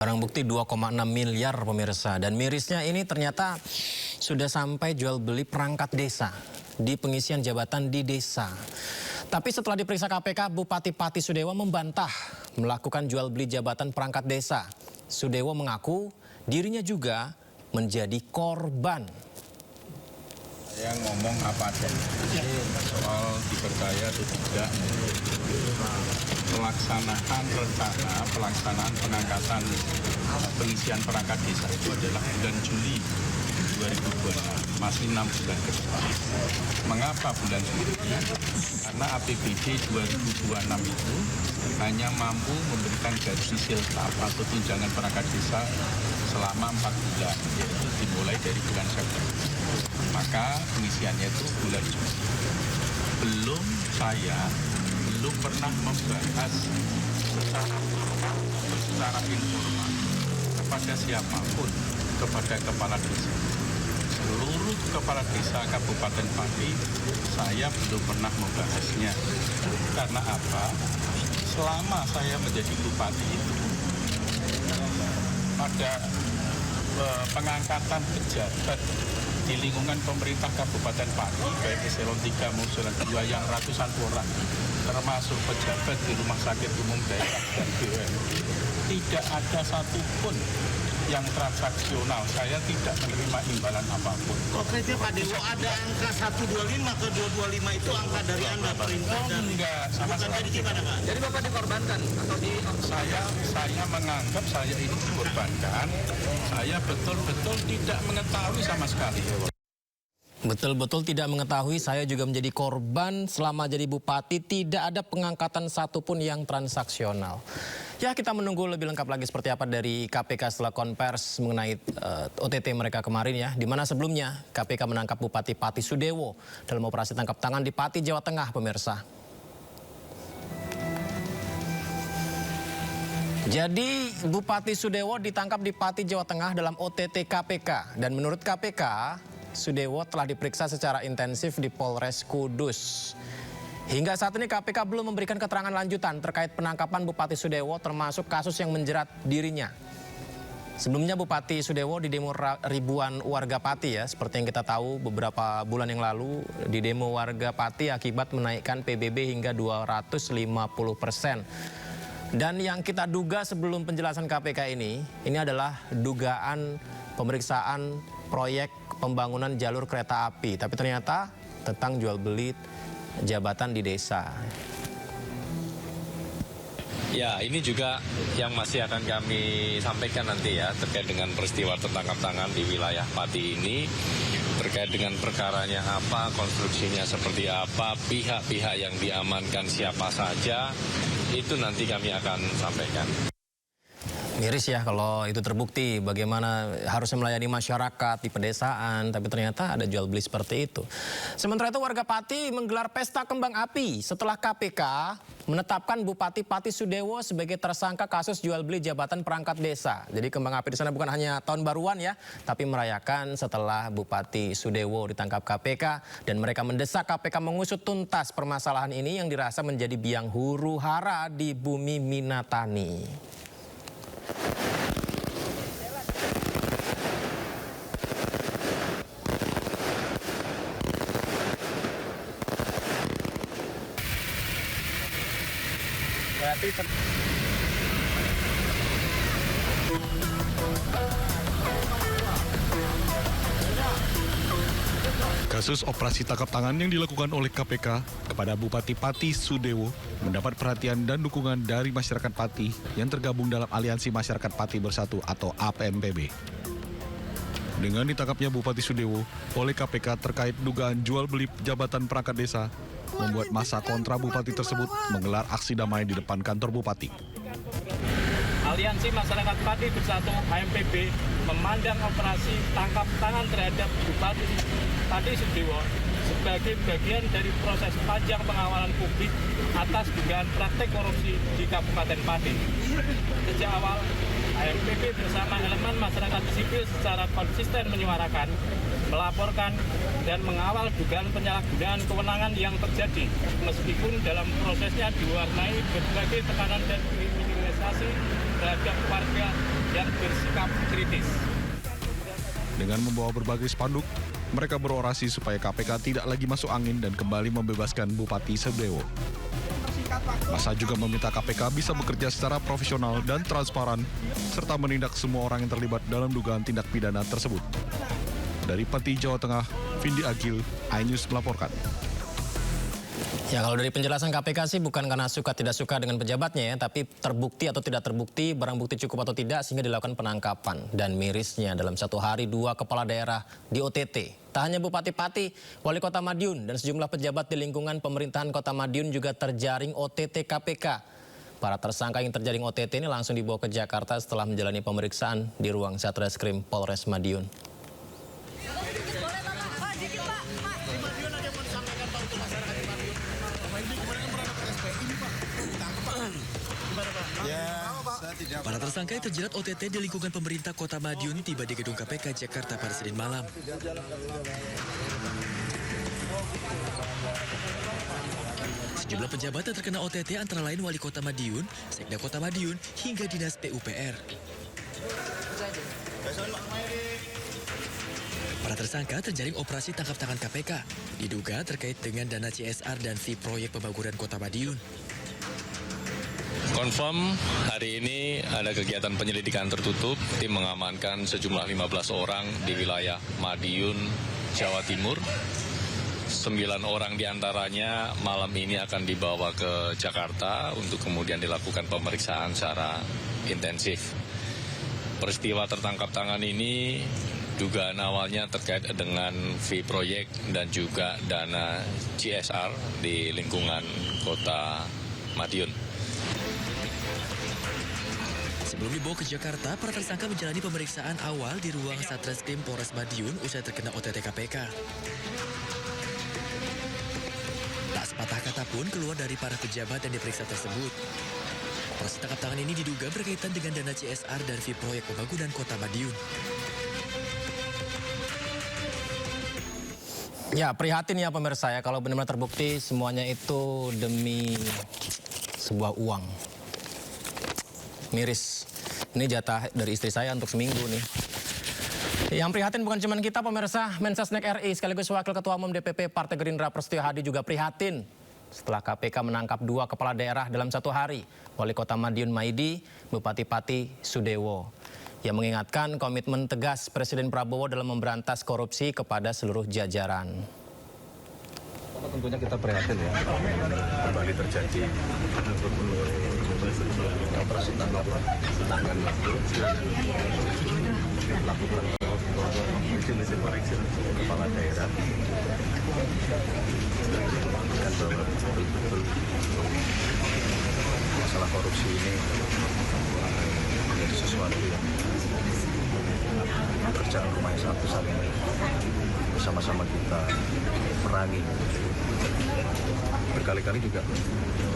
Barang bukti 2,6 miliar pemirsa, dan mirisnya ini ternyata sudah sampai jual beli perangkat desa di pengisian jabatan di desa. Tapi setelah diperiksa KPK, Bupati Pati Sudewo membantah melakukan jual beli jabatan perangkat desa. Sudewo mengaku dirinya juga menjadi korban. Saya ngomong apa adanya, soal dipercaya atau tidak, pelaksanaan pengangkatan pengisian perangkat desa itu adalah bulan Juli 2026, masih 6 bulan ke depan. Mengapa bulan Juli? Karena APBD 2026 itu hanya mampu memberikan gaji siltap atau tunjangan perangkat desa selama 4 bulan, yaitu dimulai dari bulan September. Maka pengisiannya itu bulan Juli. Saya belum pernah membahas secara informal kepada siapapun, kepada kepala desa. Seluruh kepala desa Kabupaten Pati, saya belum pernah membahasnya. Karena apa? Selama saya menjadi bupati itu, pada pengangkatan pejabat di lingkungan pemerintah Kabupaten Pati, baik eselon 3 maupun eselon 2 yang ratusan orang, termasuk pejabat di rumah sakit umum daerah dan BUMN, tidak ada satupun yang transaksional. Saya tidak menerima imbalan apapun. Konkretnya Pak Dewo, ada angka 125 ke 225 itu angka dari Anda perintah? Enggak, sama sekali. Jadi Bapak dikorbankan atau di... Saya menganggap saya ini dikorbankan. Saya betul-betul tidak mengetahui sama sekali. Betul-betul tidak mengetahui, saya juga menjadi korban selama jadi bupati, tidak ada pengangkatan satupun yang transaksional. Ya, kita menunggu lebih lengkap lagi seperti apa dari KPK setelah konvers mengenai OTT mereka kemarin ya, di mana sebelumnya KPK menangkap Bupati Pati Sudewo dalam operasi tangkap tangan di Pati, Jawa Tengah, pemirsa. Jadi Bupati Sudewo ditangkap di Pati, Jawa Tengah dalam OTT KPK, dan menurut KPK, Sudewo telah diperiksa secara intensif di Polres Kudus. Hingga saat ini KPK belum memberikan keterangan lanjutan terkait penangkapan Bupati Sudewo termasuk kasus yang menjerat dirinya. Sebelumnya Bupati Sudewo didemo ribuan warga Pati ya, seperti yang kita tahu beberapa bulan yang lalu didemo warga Pati akibat menaikkan PBB hingga 250%. Dan yang kita duga sebelum penjelasan KPK ini adalah dugaan pemeriksaan proyek pembangunan jalur kereta api, tapi ternyata tentang jual beli jabatan di desa. Ya, ini juga yang masih akan kami sampaikan nanti ya, terkait dengan peristiwa tertangkap tangan di wilayah Pati ini, terkait dengan perkaranya apa, konstruksinya seperti apa, pihak-pihak yang diamankan siapa saja, itu nanti kami akan sampaikan. Miris ya kalau itu terbukti, bagaimana harusnya melayani masyarakat di pedesaan, tapi ternyata ada jual beli seperti itu. Sementara itu warga Pati menggelar pesta kembang api setelah KPK menetapkan Bupati Pati Sudewo sebagai tersangka kasus jual beli jabatan perangkat desa. Jadi kembang api di sana bukan hanya tahun baruan ya, tapi merayakan setelah Bupati Sudewo ditangkap KPK, dan mereka mendesak KPK mengusut tuntas permasalahan ini yang dirasa menjadi biang huru hara di bumi Minatani. Kasus operasi tangkap tangan yang dilakukan oleh KPK kepada Bupati Pati Sudewo mendapat perhatian dan dukungan dari masyarakat Pati yang tergabung dalam Aliansi Masyarakat Pati Bersatu atau APMPB. Dengan ditangkapnya Bupati Sudewo oleh KPK terkait dugaan jual beli jabatan perangkat desa, membuat massa kontra Bupati tersebut menggelar aksi damai di depan kantor Bupati. Aliansi Masyarakat Pati Bersatu AMPB memandang operasi tangkap tangan terhadap Bupati Pati Sudewo sebagai bagian dari proses panjang pengawalan publik atas dugaan praktek korupsi di Kabupaten Pati. Sejak awal, AMPB bersama elemen masyarakat sipil secara konsisten menyuarakan, melaporkan, dan mengawal dugaan penyalahgunaan kewenangan yang terjadi, meskipun dalam prosesnya diwarnai berbagai tekanan dan kriminalisasi operasi terhadap warga yang bersikap kritis. Dengan membawa berbagai spanduk, mereka berorasi supaya KPK tidak lagi masuk angin dan kembali membebaskan Bupati Sudewo. Massa juga meminta KPK bisa bekerja secara profesional dan transparan, serta menindak semua orang yang terlibat dalam dugaan tindak pidana tersebut. Dari Pati, Jawa Tengah, Vindi Agil, iNews melaporkan. Ya, kalau dari penjelasan KPK sih bukan karena suka tidak suka dengan pejabatnya ya, tapi terbukti atau tidak terbukti, barang bukti cukup atau tidak sehingga dilakukan penangkapan. Dan mirisnya dalam satu hari 2 kepala daerah di OTT. Tak hanya Bupati-Pati, Wali Kota Madiun dan sejumlah pejabat di lingkungan pemerintahan Kota Madiun juga terjaring OTT KPK. Para tersangka yang terjaring OTT ini langsung dibawa ke Jakarta setelah menjalani pemeriksaan di ruang Satreskrim Polres Madiun. Para tersangka yang terjerat OTT di lingkungan pemerintah Kota Madiun tiba di gedung KPK Jakarta pada Senin malam. Sejumlah pejabat yang terkena OTT antara lain Wali Kota Madiun, Sekda Kota Madiun, hingga Dinas PUPR. Para tersangka terjaring operasi tangkap tangan KPK, diduga terkait dengan dana CSR dan fee proyek pembangunan Kota Madiun. Confirm hari ini ada kegiatan penyelidikan tertutup, tim mengamankan sejumlah 15 orang di wilayah Madiun, Jawa Timur. 9 orang diantaranya malam ini akan dibawa ke Jakarta untuk kemudian dilakukan pemeriksaan secara intensif. Peristiwa tertangkap tangan ini dugaan awalnya terkait dengan fee proyek dan juga dana CSR di lingkungan Kota Madiun. Sebelum dibawa ke Jakarta, para tersangka menjalani pemeriksaan awal di ruang Satreskrim Polres Madiun usai terkena OTT KPK. Tak sepatah kata pun keluar dari para pejabat yang diperiksa tersebut. Operasi tangkap tangan ini diduga berkaitan dengan dana CSR dan fee proyek pembangunan Kota Madiun. Ya, prihatin ya pemirsa ya, kalau benar-benar terbukti semuanya itu demi sebuah uang. Miris. Ini jatah dari istri saya untuk seminggu nih. Yang prihatin bukan cuma kita pemirsa, Mensesnek RI sekaligus Wakil Ketua Umum DPP Partai Gerindra Prasetyo Hadi juga prihatin setelah KPK menangkap 2 kepala daerah dalam satu hari. Wali Kota Madiun Maidi, Bupati-Pati Sudewo. Yang mengingatkan komitmen tegas Presiden Prabowo dalam memberantas korupsi kepada seluruh jajaran. Tentunya kita prihatin ya, kembali terjadi operasi tangkap tangan lakukan izin kepala daerah dan betul-betul masalah korupsi ini menjadi sesuatu yang kerjaan rumah yang sangat besar ini bersama-sama kita perangi. Berkali-kali juga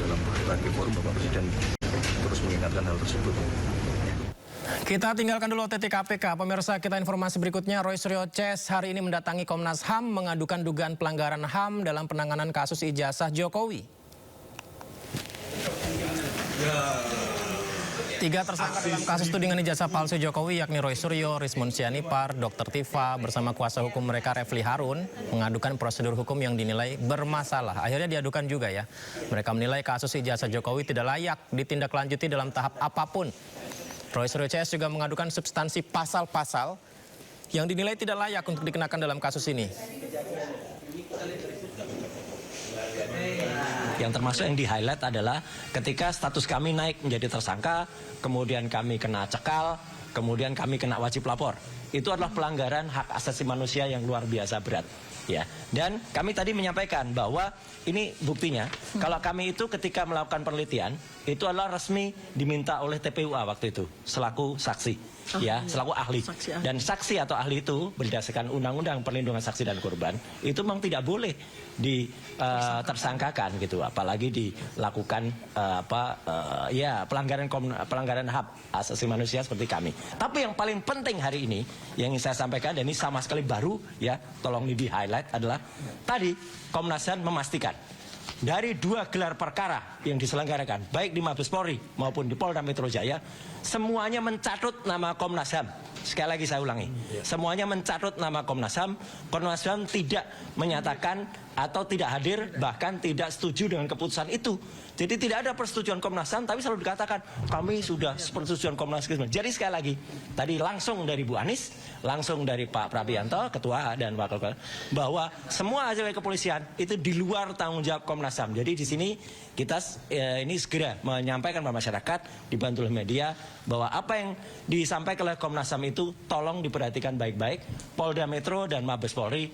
dalam berbagai forum Bapak Presiden terus mengingatkan hal tersebut. Kita tinggalkan dulu OTT KPK. Pemirsa, kita informasi berikutnya. Roy Suryo Ces hari ini mendatangi Komnas HAM mengadukan dugaan pelanggaran HAM dalam penanganan kasus ijazah Jokowi. 3 tersangka dalam kasus tudingan ijazah palsu Jokowi yakni Roy Suryo, Rismon Sianipar, Dr. Tifa bersama kuasa hukum mereka Refli Harun mengadukan prosedur hukum yang dinilai bermasalah. Akhirnya diadukan juga ya. Mereka menilai kasus ijazah Jokowi tidak layak ditindaklanjuti dalam tahap apapun. Roy Suryo CS juga mengadukan substansi pasal-pasal yang dinilai tidak layak untuk dikenakan dalam kasus ini. Yang termasuk yang di-highlight adalah ketika status kami naik menjadi tersangka, kemudian kami kena cekal, kemudian kami kena wajib lapor. Itu adalah pelanggaran hak asasi manusia yang luar biasa berat. Ya, dan kami tadi menyampaikan bahwa ini buktinya, kalau kami itu ketika melakukan penelitian, itu adalah resmi diminta oleh TPUA waktu itu, selaku saksi. Ya, selaku ahli. Dan saksi atau ahli itu berdasarkan Undang-Undang Perlindungan Saksi dan Korban itu memang tidak boleh ditersangkakan gitu, apalagi dilakukan pelanggaran hak asasi manusia seperti kami. Tapi yang paling penting hari ini yang ingin saya sampaikan, dan ini sama sekali baru ya, tolong di highlight adalah tadi Komnas HAM memastikan dari 2 gelar perkara yang diselenggarakan, baik di Mabes Polri maupun di Polda Metro Jaya, semuanya mencatut nama Komnas HAM. Sekali lagi saya ulangi, semuanya mencatut nama Komnas HAM. Komnas HAM tidak menyatakan atau tidak hadir, bahkan tidak setuju dengan keputusan itu. Jadi tidak ada persetujuan Komnas HAM, tapi selalu dikatakan kami sudah persetujuan Komnas HAM. Jadi sekali lagi, tadi langsung dari Bu Anies, langsung dari Pak Prabianto, Ketua dan Wakil Ketua, bahwa semua hasil kepolisian itu di luar tanggung jawab Komnas HAM. Jadi di sini kita ini segera menyampaikan kepada masyarakat, dibantu oleh media, bahwa apa yang disampaikan oleh Komnas HAM itu tolong diperhatikan baik-baik. Polda Metro dan Mabes Polri